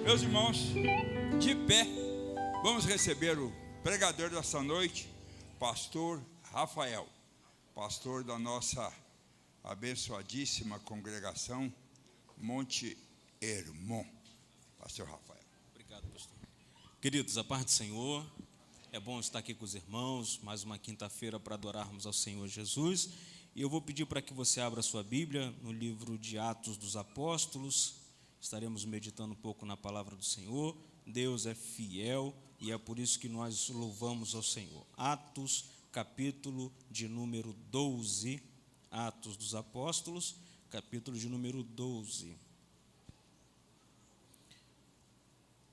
Meus irmãos, de pé, vamos receber o pregador dessa noite, pastor Rafael, pastor da nossa abençoadíssima congregação Monte Hermon. Pastor Rafael. Obrigado, pastor. Queridos, a paz do Senhor, é bom estar aqui com os irmãos, mais uma quinta-feira para adorarmos ao Senhor Jesus. E eu vou pedir para que você abra a sua Bíblia no livro de Atos dos Apóstolos. Estaremos meditando um pouco na palavra do Senhor. Deus é fiel e é por isso que nós louvamos ao Senhor. Atos, capítulo de número 12. Atos dos Apóstolos, capítulo de número 12.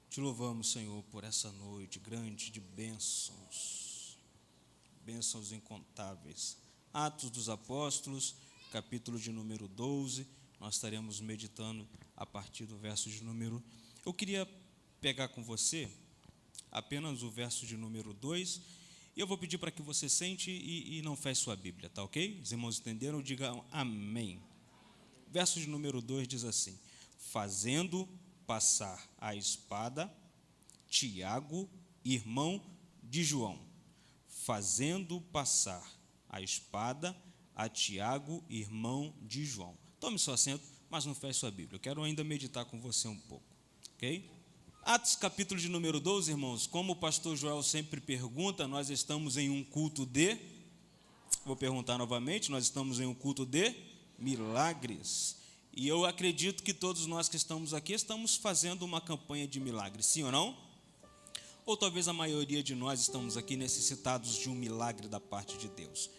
Te louvamos, Senhor, por essa noite grande de bênçãos, bênçãos incontáveis. Atos dos Apóstolos, capítulo de número 12, nós estaremos meditando a partir do verso de número... Eu queria pegar com você apenas o verso de número 2, e eu vou pedir para que você sente e não feche sua Bíblia, tá ok? Os irmãos entenderam? Digam amém. Verso de número 2 diz assim: fazendo passar a espada, Tiago, irmão de João. Fazendo passar a espada a Tiago, irmão de João. Tome seu assento, mas não feche sua Bíblia. Eu quero ainda meditar com você um pouco, ok? Atos, capítulo de número 12, irmãos. Como o pastor Joel sempre pergunta, nós estamos em um culto de... Vou perguntar novamente, nós estamos em um culto de milagres. E eu acredito que todos nós que estamos aqui estamos fazendo uma campanha de milagres, sim ou não? Ou talvez a maioria de nós estamos aqui necessitados de um milagre da parte de Deus.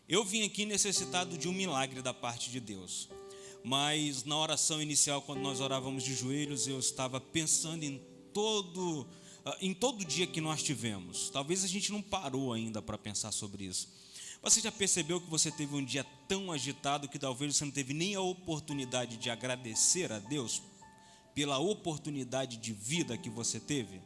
Eu vim aqui necessitado de um milagre da parte de Deus. Mas na oração inicial, quando nós orávamos de joelhos, eu estava pensando em todo dia que nós tivemos. Talvez a gente não parou ainda para pensar sobre isso. Você já percebeu que você teve um dia tão agitado que talvez você não teve nem a oportunidade de agradecer a Deus pela oportunidade de vida que você teve?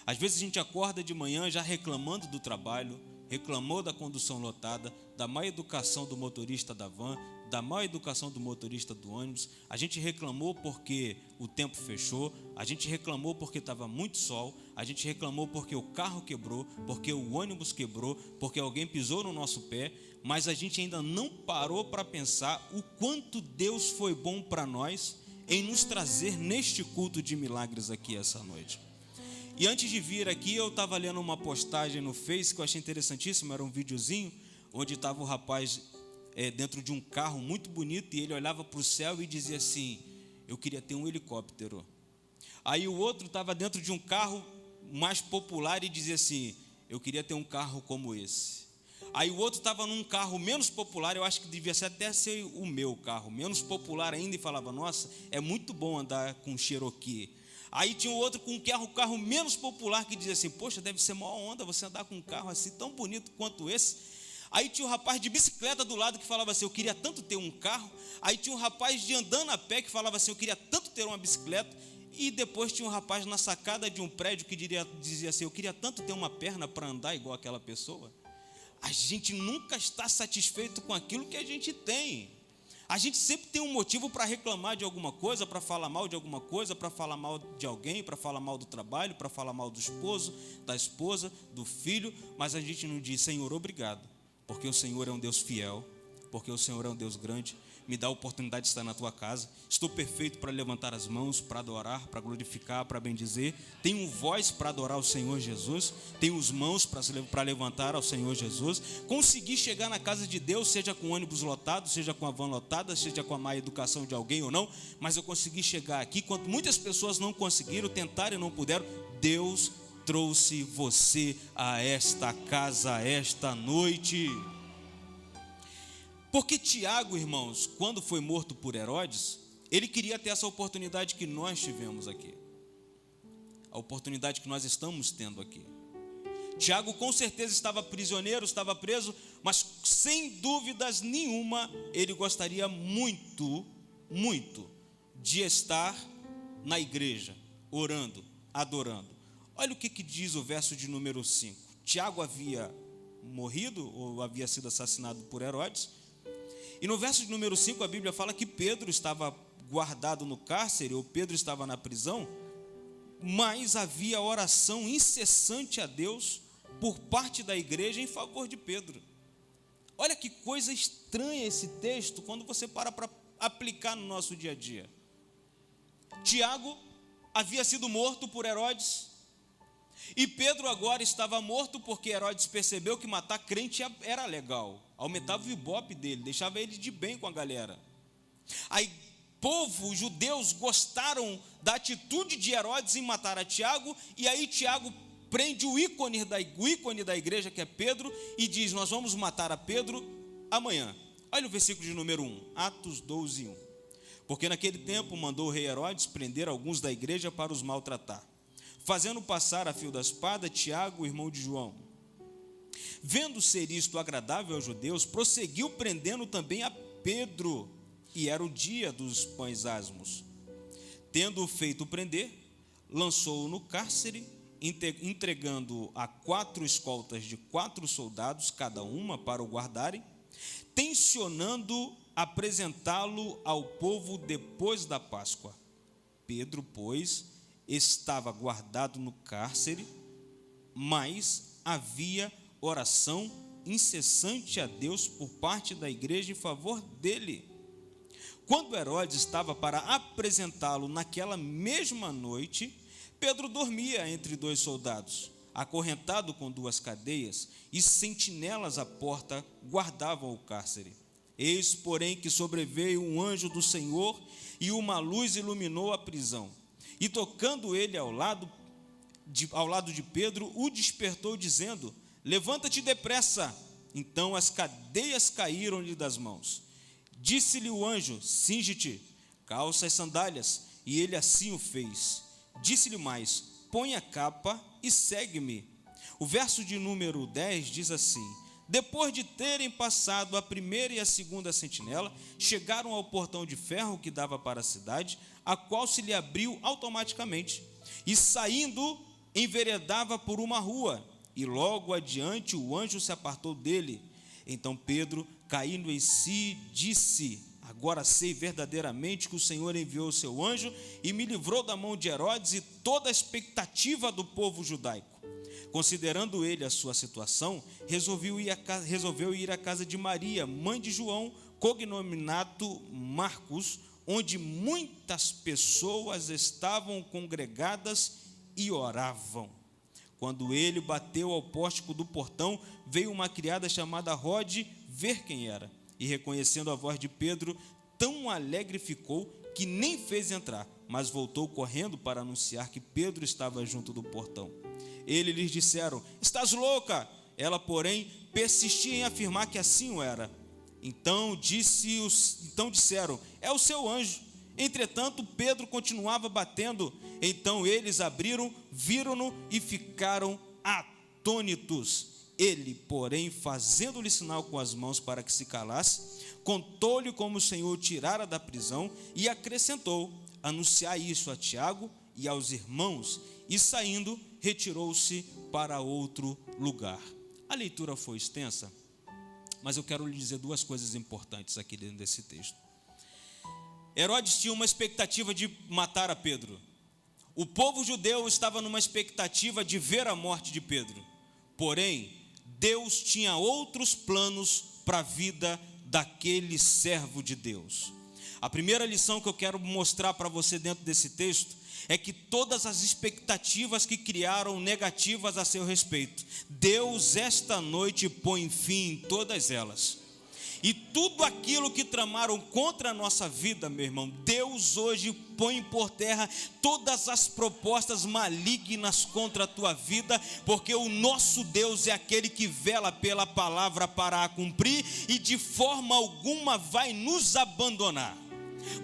Às vezes a gente acorda de manhã já reclamando do trabalho, reclamou da condução lotada, da má educação do motorista da van, da má educação do motorista do ônibus. A gente reclamou porque o tempo fechou, a gente reclamou porque estava muito sol, a gente reclamou porque o carro quebrou, porque o ônibus quebrou, porque alguém pisou no nosso pé, mas a gente ainda não parou para pensar o quanto Deus foi bom para nós em nos trazer neste culto de milagres aqui essa noite. E antes de vir aqui, eu estava lendo uma postagem no Face que eu achei interessantíssimo. Era um videozinho onde estava o rapaz dentro de um carro muito bonito, e ele olhava para o céu e dizia assim: eu queria ter um helicóptero. Aí o outro estava dentro de um carro mais popular e dizia assim: eu queria ter um carro como esse. Aí o outro estava num carro menos popular, eu acho que devia até ser o meu carro, menos popular ainda, e falava: nossa, é muito bom andar com Cherokee. Aí tinha o outro com um carro menos popular que dizia assim: poxa, deve ser maior onda você andar com um carro assim tão bonito quanto esse. Aí tinha um rapaz de bicicleta do lado que falava assim: eu queria tanto ter um carro. Aí tinha um rapaz de andando a pé que falava assim: eu queria tanto ter uma bicicleta. E depois tinha um rapaz na sacada de um prédio que dizia assim: eu queria tanto ter uma perna para andar igual aquela pessoa. A gente nunca está satisfeito com aquilo que a gente tem. A gente sempre tem um motivo para reclamar de alguma coisa, para falar mal de alguma coisa, para falar mal de alguém, para falar mal do trabalho, para falar mal do esposo, da esposa, do filho. Mas a gente não diz: Senhor, obrigado, porque o Senhor é um Deus fiel, porque o Senhor é um Deus grande, me dá a oportunidade de estar na tua casa, estou perfeito para levantar as mãos, para adorar, para glorificar, para bendizer, tenho voz para adorar o Senhor Jesus, tenho as mãos para levantar ao Senhor Jesus, consegui chegar na casa de Deus, seja com o ônibus lotado, seja com a van lotada, seja com a má educação de alguém ou não, mas eu consegui chegar aqui, quando muitas pessoas não conseguiram, tentaram e não puderam. Deus trouxe você a esta casa, esta noite. Porque Tiago, irmãos, quando foi morto por Herodes, ele queria ter essa oportunidade que nós tivemos aqui. A oportunidade que nós estamos tendo aqui. Tiago com certeza estava prisioneiro, estava preso, mas sem dúvidas nenhuma, ele gostaria muito, muito de estar na igreja, orando, adorando. Olha o que diz o verso de número 5. Tiago havia morrido, ou havia sido assassinado por Herodes. E no verso de número 5 a Bíblia fala que Pedro estava guardado no cárcere, ou Pedro estava na prisão, mas havia oração incessante a Deus por parte da igreja em favor de Pedro. Olha que coisa estranha esse texto quando você para aplicar no nosso dia a dia. Tiago havia sido morto por Herodes, e Pedro agora estava morto porque Herodes percebeu que matar crente era legal, aumentava o ibope dele, deixava ele de bem com a galera. Aí os judeus gostaram da atitude de Herodes em matar a Tiago, e aí Tiago prende o ícone da igreja, que é Pedro, e diz: nós vamos matar a Pedro amanhã. Olha o versículo de número 1, Atos 12, 1. Porque naquele tempo mandou o rei Herodes prender alguns da igreja para os maltratar, fazendo passar a fio da espada Tiago, irmão de João. Vendo ser isto agradável aos judeus, prosseguiu prendendo também a Pedro, e era o dia dos pães asmos. Tendo-o feito prender, lançou-o no cárcere, entregando-o a 4 escoltas de 4 soldados, cada uma, para o guardarem, tencionando apresentá-lo ao povo depois da Páscoa. Pedro, pois, estava guardado no cárcere, mas havia oração incessante a Deus por parte da igreja em favor dele. Quando Herodes estava para apresentá-lo naquela mesma noite, Pedro dormia entre 2 soldados, acorrentado com 2 cadeias, e sentinelas à porta guardavam o cárcere. Eis, porém, que sobreveio um anjo do Senhor, e uma luz iluminou a prisão. E tocando ele ao lado de Pedro, o despertou, dizendo: levanta-te depressa. Então as cadeias caíram-lhe das mãos. Disse-lhe o anjo: cinge-te, calça as sandálias. E ele assim o fez. Disse-lhe mais: põe a capa e segue-me. O verso de número 10 diz assim: depois de terem passado a primeira e a segunda sentinela, chegaram ao portão de ferro que dava para a cidade, a qual se lhe abriu automaticamente, e saindo, enveredava por uma rua, e logo adiante o anjo se apartou dele. Então Pedro, caindo em si, disse: agora sei verdadeiramente que o Senhor enviou o seu anjo e me livrou da mão de Herodes e toda a expectativa do povo judaico. Considerando ele a sua situação, resolveu ir à casa de Maria, mãe de João, cognominado Marcos, onde muitas pessoas estavam congregadas e oravam. Quando ele bateu ao pórtico do portão, veio uma criada chamada Rode ver quem era, e reconhecendo a voz de Pedro, tão alegre ficou que nem fez entrar, mas voltou correndo para anunciar que Pedro estava junto do portão. Eles lhes disseram: estás louca? Ela, porém, persistia em afirmar que assim o era. Então disseram: é o seu anjo. Entretanto, Pedro continuava batendo. Então eles abriram, viram-no e ficaram atônitos. Ele, porém, fazendo-lhe sinal com as mãos para que se calasse, contou-lhe como o Senhor o tirara da prisão e acrescentou: anunciai isso a Tiago e aos irmãos. E saindo, retirou-se para outro lugar. A leitura foi extensa, mas eu quero lhe dizer 2 coisas importantes aqui dentro desse texto. Herodes tinha uma expectativa de matar a Pedro. O povo judeu estava numa expectativa de ver a morte de Pedro. Porém, Deus tinha outros planos para a vida daquele servo de Deus. A primeira lição que eu quero mostrar para você dentro desse texto é que todas as expectativas que criaram negativas a seu respeito, Deus esta noite põe fim em todas elas. E tudo aquilo que tramaram contra a nossa vida, meu irmão, Deus hoje põe por terra todas as propostas malignas contra a tua vida, porque o nosso Deus é aquele que vela pela palavra para a cumprir e de forma alguma vai nos abandonar.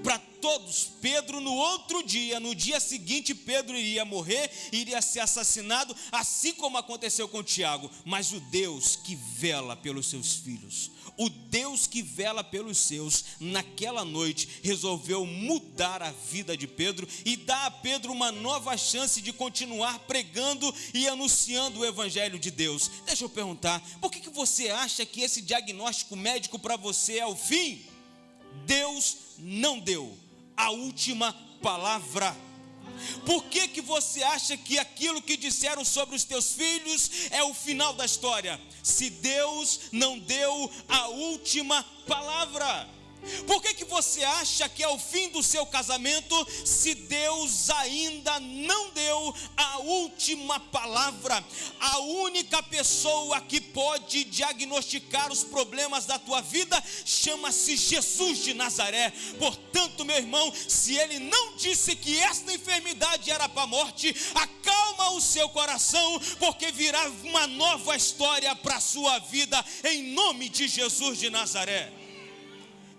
Para todos, Pedro no outro dia, no dia seguinte, Pedro iria morrer, iria ser assassinado, assim como aconteceu com Tiago. Mas o Deus que vela pelos seus filhos, o Deus que vela pelos seus, naquela noite resolveu mudar a vida de Pedro e dar a Pedro uma nova chance de continuar pregando e anunciando o evangelho de Deus. Deixa eu perguntar, por que você acha que esse diagnóstico médico para você é o fim? Deus não deu a última palavra. Por que você acha que aquilo que disseram sobre os teus filhos é o final da história? Se Deus não deu a última palavra. Por que você acha que é o fim do seu casamento, se Deus ainda não deu a última palavra? A única pessoa que pode diagnosticar os problemas da tua vida chama-se Jesus de Nazaré. Portanto, meu irmão, se Ele não disse que esta enfermidade era para a morte, acalma o seu coração, porque virá uma nova história para a sua vida, em nome de Jesus de Nazaré.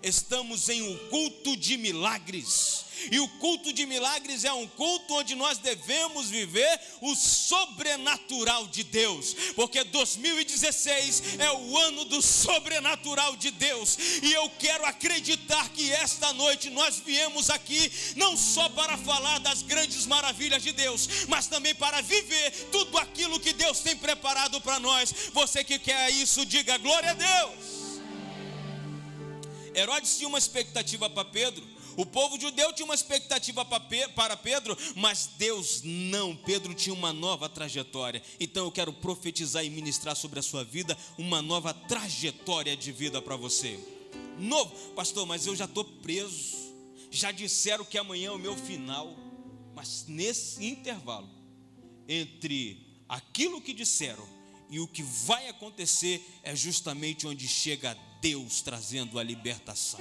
Estamos em um culto de milagres, e o culto de milagres é um culto onde nós devemos viver o sobrenatural de Deus, porque 2016 é o ano do sobrenatural de Deus, e eu quero acreditar que esta noite nós viemos aqui não só para falar das grandes maravilhas de Deus, mas também para viver tudo aquilo que Deus tem preparado para nós. Você que quer isso, diga glória a Deus. Herodes tinha uma expectativa para Pedro, o povo judeu tinha uma expectativa para Pedro, mas Deus não. Pedro tinha uma nova trajetória. Então eu quero profetizar e ministrar sobre a sua vida uma nova trajetória de vida para você. Novo, pastor, mas eu já estou preso, já disseram que amanhã é o meu final. Mas nesse intervalo entre aquilo que disseram e o que vai acontecer é justamente onde chega Deus trazendo a libertação.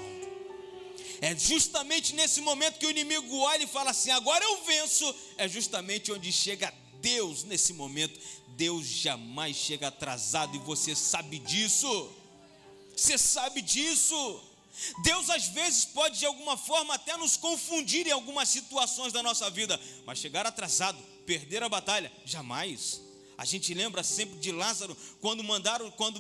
É justamente nesse momento que o inimigo olha e fala assim: agora eu venço. É justamente onde chega Deus nesse momento. Deus jamais chega atrasado, e você sabe disso. Você sabe disso. Deus às vezes pode de alguma forma até nos confundir em algumas situações da nossa vida, mas chegar atrasado, perder a batalha, jamais. A gente lembra sempre de Lázaro, quando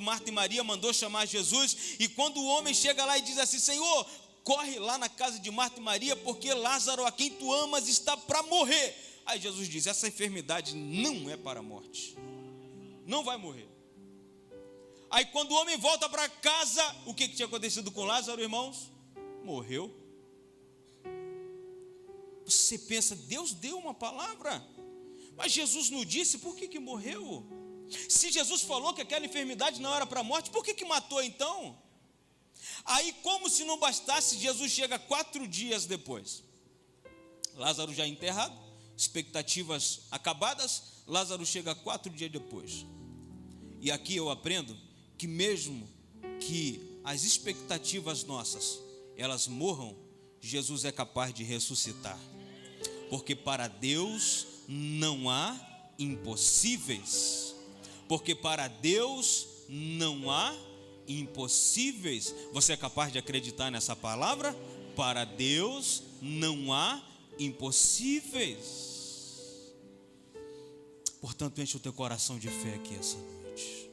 Marta e Maria mandou chamar Jesus, e quando o homem chega lá e diz assim: Senhor, corre lá na casa de Marta e Maria, porque Lázaro, a quem tu amas, está para morrer. Aí Jesus diz: essa enfermidade não é para a morte, não vai morrer. Aí quando o homem volta para casa, o que tinha acontecido com Lázaro, irmãos? Morreu. Você pensa, Deus deu uma palavra, mas Jesus não disse, por que morreu? Se Jesus falou que aquela enfermidade não era para a morte, por que matou então? Aí, como se não bastasse, Jesus chega 4 dias depois. Lázaro já enterrado, expectativas acabadas, Lázaro chega 4 dias depois. E aqui eu aprendo que mesmo que as expectativas nossas, elas morram, Jesus é capaz de ressuscitar. Porque para Deus não há impossíveis. Porque para Deus não há impossíveis. Você é capaz de acreditar nessa palavra? Para Deus não há impossíveis. Portanto, enche o teu coração de fé aqui essa noite.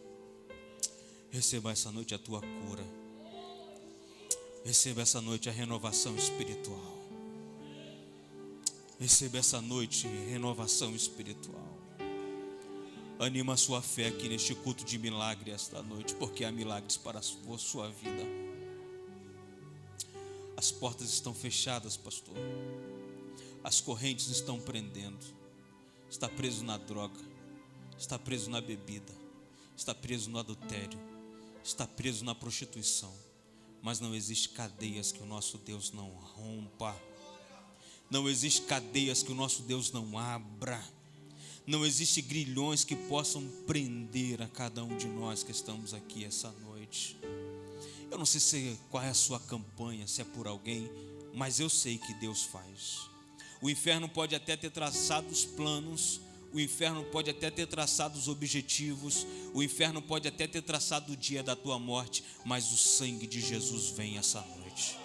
Receba essa noite a tua cura. Receba essa noite a renovação espiritual. Receba essa noite renovação espiritual. Anima a sua fé aqui neste culto de milagre esta noite, porque há milagres para a sua vida. As portas estão fechadas, pastor. As correntes estão prendendo. Está preso na droga, está preso na bebida, está preso no adultério, está preso na prostituição. Mas não existe cadeias que o nosso Deus não rompa. Não existe cadeias que o nosso Deus não abra. Não existe grilhões que possam prender a cada um de nós que estamos aqui essa noite. Eu não sei qual é a sua campanha, se é por alguém, mas eu sei que Deus faz. O inferno pode até ter traçado os planos, o inferno pode até ter traçado os objetivos, o inferno pode até ter traçado o dia da tua morte, mas o sangue de Jesus vem essa noite.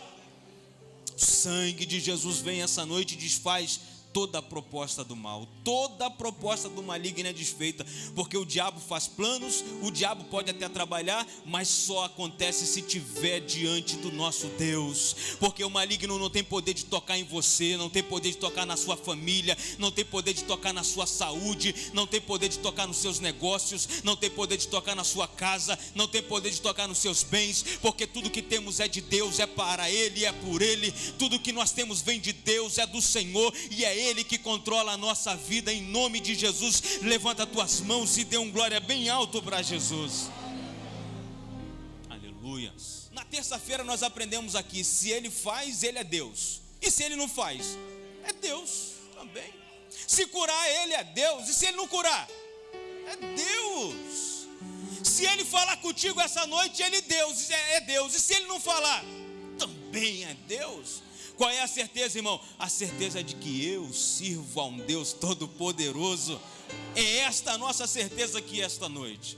O sangue de Jesus vem essa noite e desfaz toda a proposta do mal, toda a proposta do maligno é desfeita, porque o diabo faz planos, o diabo pode até trabalhar, mas só acontece se tiver diante do nosso Deus, porque o maligno não tem poder de tocar em você, não tem poder de tocar na sua família, não tem poder de tocar na sua saúde, não tem poder de tocar nos seus negócios, não tem poder de tocar na sua casa, não tem poder de tocar nos seus bens, porque tudo que temos é de Deus, é para Ele, é por Ele, tudo que nós temos vem de Deus, é do Senhor, e é Ele que controla a nossa vida. Em nome de Jesus, levanta as tuas mãos e dê um glória bem alto para Jesus. Aleluia. Na terça-feira nós aprendemos aqui, se Ele faz, Ele é Deus. E se Ele não faz, é Deus também. Se curar, Ele é Deus. E se Ele não curar, é Deus. Se Ele falar contigo essa noite, Ele é Deus. E se Ele não falar, também é Deus. Qual é a certeza, irmão? A certeza de que eu sirvo a um Deus todo-poderoso. É esta a nossa certeza aqui esta noite.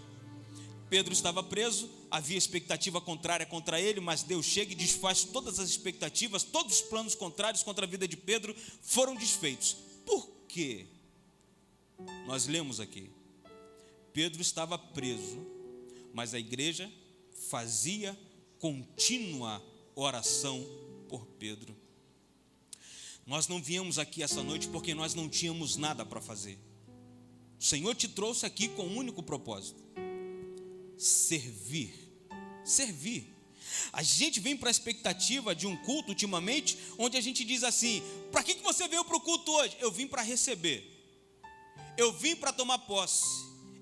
Pedro estava preso, havia expectativa contrária contra ele, mas Deus chega e desfaz todas as expectativas, todos os planos contrários contra a vida de Pedro foram desfeitos. Por quê? Nós lemos aqui, Pedro estava preso, mas a igreja fazia contínua oração por Pedro. Nós não viemos aqui essa noite porque nós não tínhamos nada para fazer. O Senhor te trouxe aqui com um único propósito: servir. A gente vem para a expectativa de um culto ultimamente, onde a gente diz assim: para que você veio para o culto hoje? Eu vim para receber, eu vim para tomar posse,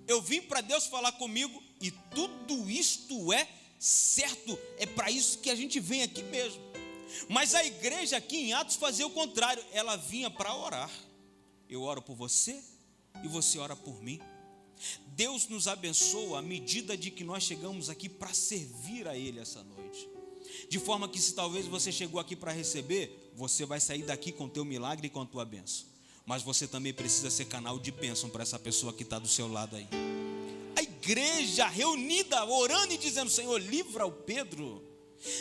eu vim para Deus falar comigo, e tudo isto é certo, é para isso que a gente vem aqui mesmo. Mas a igreja aqui em Atos fazia o contrário, ela vinha para orar. Eu oro por você e você ora por mim. Deus nos abençoa à medida de que nós chegamos aqui para servir a Ele essa noite. De forma que, se talvez você chegou aqui para receber, você vai sair daqui com o teu milagre e com a tua bênção. Mas você também precisa ser canal de bênção para essa pessoa que está do seu lado aí. A igreja reunida, orando e dizendo: Senhor, livra o Pedro.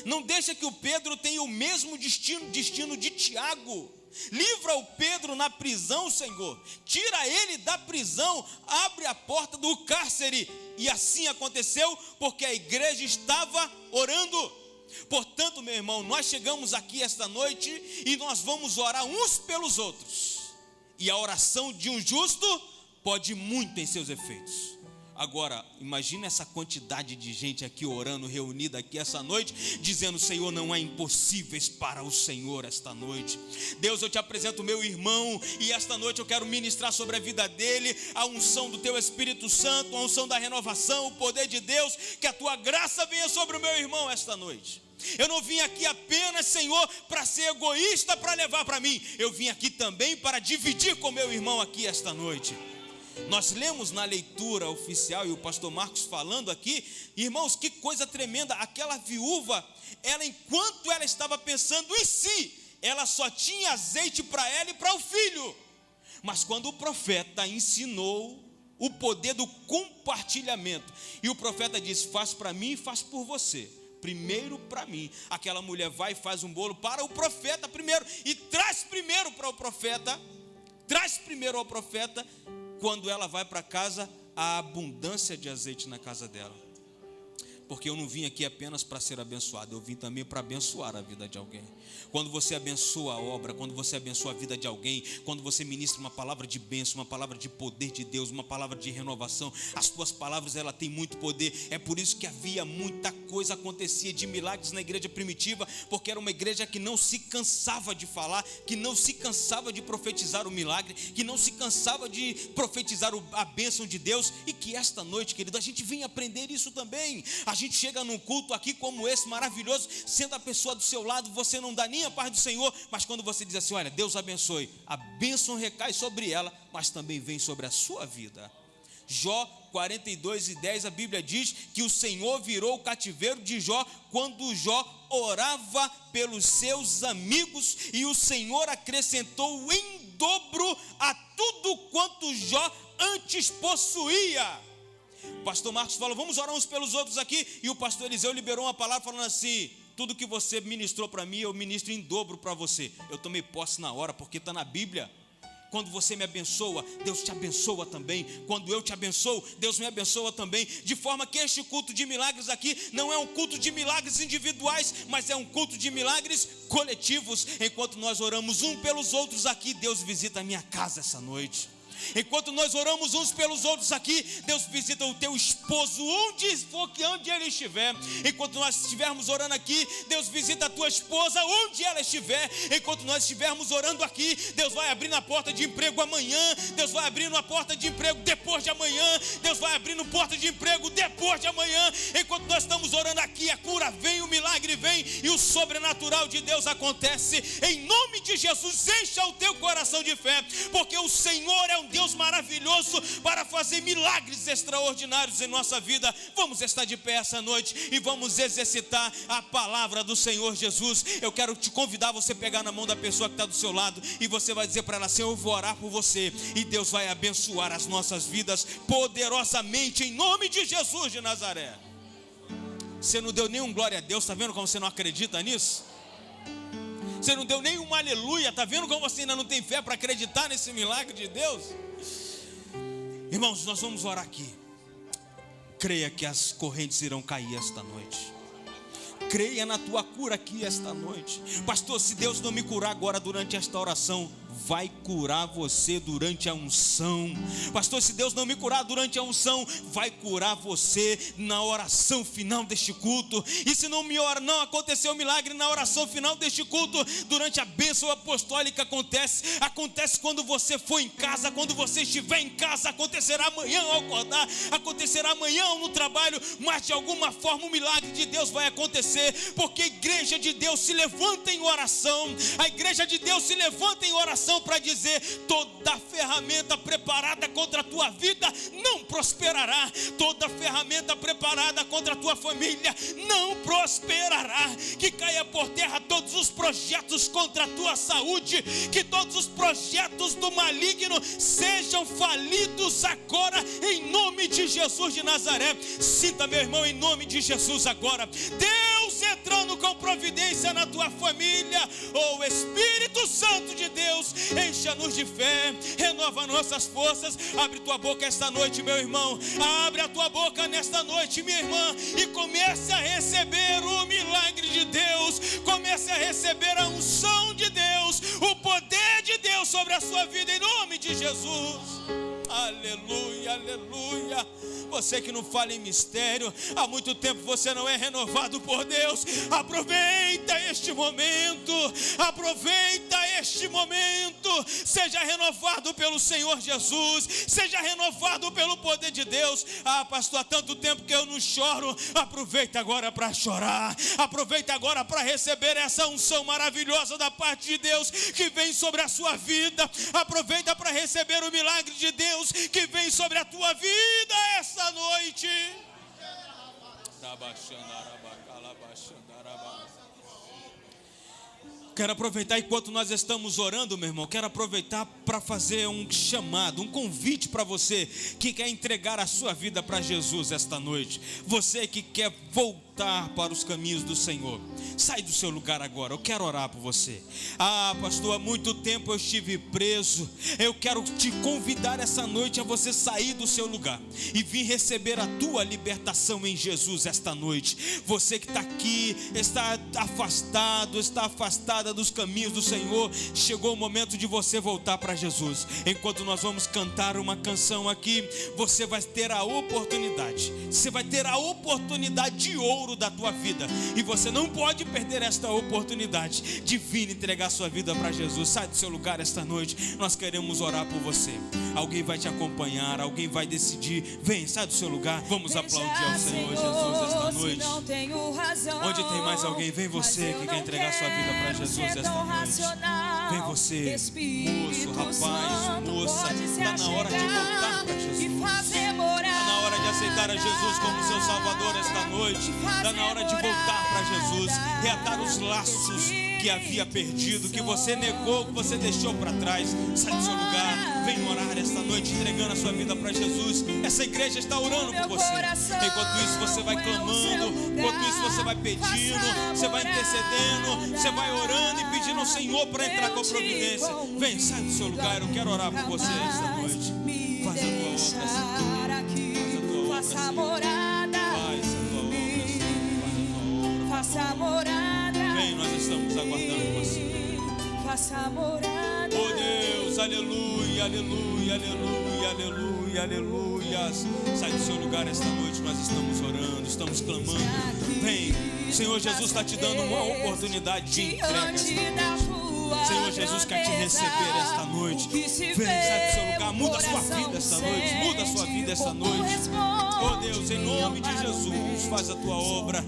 Não deixa que o Pedro tenha o mesmo destino de Tiago. Livra o Pedro na prisão, Senhor. Tira ele da prisão, abre a porta do cárcere. E assim aconteceu, porque a igreja estava orando. Portanto, meu irmão, nós chegamos aqui esta noite e nós vamos orar uns pelos outros. E a oração de um justo pode muito em seus efeitos. Agora, imagina essa quantidade de gente aqui orando, reunida aqui essa noite, dizendo: Senhor, não há impossíveis para o Senhor esta noite. Deus, eu te apresento o meu irmão, e esta noite eu quero ministrar sobre a vida dele, a unção do teu Espírito Santo, a unção da renovação, o poder de Deus, que a tua graça venha sobre o meu irmão esta noite. Eu não vim aqui apenas, Senhor, para ser egoísta, para levar para mim. Eu vim aqui também para dividir com meu irmão aqui esta noite. Nós lemos na leitura oficial, e o pastor Marcos falando aqui, irmãos, que coisa tremenda. Aquela viúva, ela, enquanto ela estava pensando em si, ela só tinha azeite para ela e para o filho. Mas quando o profeta ensinou o poder do compartilhamento, e o profeta disse: faz para mim e faz por você. Primeiro para mim. Aquela mulher vai e faz um bolo para o profeta primeiro, e traz primeiro para o profeta, traz primeiro ao profeta. Quando ela vai para casa, há abundância de azeite na casa dela. Porque eu não vim aqui apenas para ser abençoado, eu vim também para abençoar a vida de alguém. Quando você abençoa a obra, quando você abençoa a vida de alguém, quando você ministra uma palavra de bênção, uma palavra de poder de Deus, uma palavra de renovação, as tuas palavras, ela tem muito poder. É por isso que havia muita coisa, acontecia de milagres na igreja primitiva, porque era uma igreja que não se cansava de falar, que não se cansava de profetizar o milagre, que não se cansava de profetizar a bênção de Deus. E que esta noite, querido, a gente vem aprender isso também. A gente chega num culto aqui como esse, maravilhoso, sendo a pessoa do seu lado, você não dá nem a paz do Senhor, mas quando você diz assim: olha, Deus abençoe, a bênção recai sobre ela, mas também vem sobre a sua vida. Jó 42:10, a Bíblia diz que o Senhor virou o cativeiro de Jó quando Jó orava pelos seus amigos, e o Senhor acrescentou em dobro a tudo quanto Jó antes possuía. O pastor Marcos falou: vamos orar uns pelos outros aqui. E o pastor Eliseu liberou uma palavra falando assim: tudo que você ministrou para mim, eu ministro em dobro para você. Eu tomei posse na hora, porque está na Bíblia. Quando você me abençoa, Deus te abençoa também. Quando eu te abençoo, Deus me abençoa também. De forma que este culto de milagres aqui não é um culto de milagres individuais, mas é um culto de milagres coletivos, enquanto nós oramos um pelos outros aqui, Deus visita a minha casa essa noite. Enquanto nós oramos uns pelos outros aqui, Deus visita o teu esposo onde ele estiver. Enquanto nós estivermos orando aqui, Deus visita a tua esposa onde ela estiver. Enquanto nós estivermos orando aqui, Deus vai abrir a porta de emprego amanhã. Deus vai abrir uma porta de emprego depois de amanhã. Deus vai abrir uma porta de emprego depois de amanhã. Enquanto nós estamos orando aqui, a cura vem, o milagre vem e o sobrenatural de Deus acontece. Em nome de Jesus, encha o teu coração de fé, porque o Senhor é um Deus maravilhoso para fazer milagres extraordinários em nossa vida. Vamos estar de pé essa noite e vamos exercitar a palavra do Senhor Jesus. Eu quero te convidar a você pegar na mão da pessoa que está do seu lado e você vai dizer para ela assim: eu vou orar por você e Deus vai abençoar as nossas vidas poderosamente em nome de Jesus de Nazaré. Você não deu nenhum glória a Deus, está vendo como você não acredita nisso? Você não deu nenhum aleluia, está vendo como você ainda não tem fé para acreditar nesse milagre de Deus? Irmãos, nós vamos orar aqui. Creia que as correntes irão cair esta noite. Creia na tua cura aqui esta noite. Pastor, se Deus não me curar agora durante esta oração, vai curar você durante a unção. Pastor, se Deus não me curar durante a unção, vai curar você na oração final deste culto. E se não acontecer o milagre na oração final deste culto, durante a bênção apostólica acontece quando você for em casa, quando você estiver em casa, acontecerá amanhã ao acordar, acontecerá amanhã no trabalho, mas de alguma forma o milagre de Deus vai acontecer, porque a igreja de Deus se levanta em oração. A igreja de Deus se levanta em oração para dizer: toda ferramenta preparada contra a tua vida não prosperará, toda ferramenta preparada contra a tua família não prosperará. Que caia por terra todos os projetos contra a tua saúde, que todos os projetos do maligno sejam falidos agora em nome de Jesus de Nazaré. Sinta, meu irmão, em nome de Jesus agora Deus entrando com providência na tua família. Oh Espírito Santo de Deus, encha-nos de fé, renova nossas forças. Abre tua boca esta noite, meu irmão. Abre a tua boca nesta noite, minha irmã, e comece a receber o milagre de Deus. Comece a receber a unção de Deus, o poder de Deus sobre a sua vida, em nome de Jesus. Aleluia, aleluia. Você que não fala em mistério, há muito tempo você não é renovado por Deus. Aproveita este momento, aproveita este momento. Seja renovado pelo Senhor Jesus, seja renovado pelo poder de Deus. Ah, pastor, há tanto tempo que eu não choro. Aproveita agora para chorar, aproveita agora para receber essa unção maravilhosa da parte de Deus que vem sobre a sua vida. Aproveita para receber o milagre de Deus que vem sobre a tua vida essa noite. Quero aproveitar enquanto nós estamos orando, meu irmão. Quero aproveitar para fazer um chamado, um convite para você que quer entregar a sua vida para Jesus esta noite. Você que quer voltar para os caminhos do Senhor, sai do seu lugar agora. Eu quero orar por você. Ah, pastor, há muito tempo eu estive preso. Eu quero te convidar essa noite a você sair do seu lugar e vir receber a tua libertação em Jesus esta noite. Você que está aqui, está afastado, está afastada dos caminhos do Senhor, chegou o momento de você voltar para Jesus. Enquanto nós vamos cantar uma canção aqui, você vai ter a oportunidade, você vai ter a oportunidade de ouro da tua vida, e você não pode perder esta oportunidade de vir entregar sua vida para Jesus. Sai do seu lugar esta noite, nós queremos orar por você. Alguém vai te acompanhar, alguém vai decidir. Vem, sai do seu lugar, vamos aplaudir ao Senhor Jesus esta noite. Onde tem mais alguém? Vem você que quer entregar sua vida para Jesus esta noite. Vem você, moço, rapaz, moça. Está na hora de voltar para Jesus. Está na hora de aceitar a Jesus como seu Salvador esta noite. Está na hora de voltar para Jesus, reatar os laços que havia perdido, que você negou, que você deixou para trás. Sai do seu lugar, vem orar esta noite entregando a sua vida para Jesus. Essa igreja está orando por você. Enquanto isso você vai clamando, enquanto isso você vai pedindo, você vai intercedendo, você vai orando e pedindo ao Senhor para entrar com a providência. Vem, sai do seu lugar, eu quero orar por você esta noite. Faz a tua obra, Senhor. Faça morada, faça morada. Vem, nós estamos aguardando. nossa morada. Oh Deus, aleluia, aleluia, aleluia, aleluia, aleluia. Sai do seu lugar esta noite, nós estamos orando, estamos clamando. Vem, o Senhor Jesus está te dando uma oportunidade de entrega esta noite. Senhor Jesus quer te receber esta noite. Vem, sai do seu lugar, muda a sua vida esta noite. Muda a sua vida esta noite. Oh Deus, em nome de Jesus, faz a tua obra.